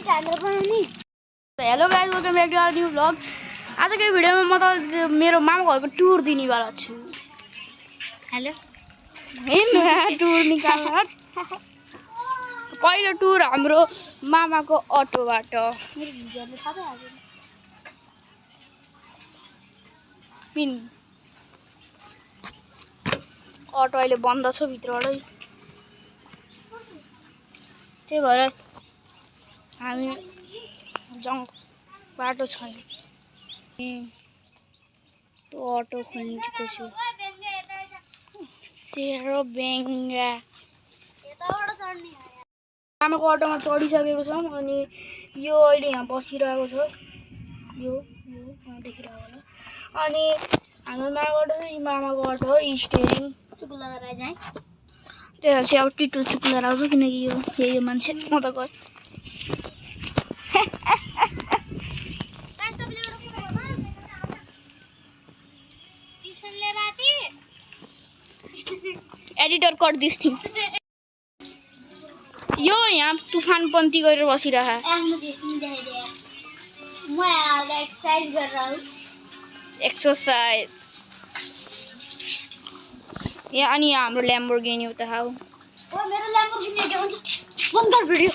Hello guys, welcome back to our new blog. आज के video में म त मेरो मामा घरको टुर दिने वाला छु। हेलो टुर निकाल्न पहिलो टुर हाम्रो मामाको अटोबाट। अटो अहिले बन्द छ भित्रबाटै, त्यही भएर हामी बाटो छैन। त्यो अटो खोलिदिएको छु। तेरो बेङ्गा आमाको अटोमा चढिसकेको छौँ अनि यो अहिले यहाँ बसिरहेको छ। यो देखिरहेको होला। अनि हाम्रो मामाको अटो चाहिँ मामाको अटो हो। स्टेरिङ चुक लगाएर जाए त्यही चाहिँ अब टिटो चुक लिएर आउँछु, किनकि यो मान्छे म त गएँ। Editor cut this thing. यो यहाँ तुफानपन्थी गरेर बसिरह। एक्सरसाइज यहाँ अनि हाम्रो ल्याम्बोर्गिनी उता हो। मेरो ल्याम्बोर्गिनी भिडियो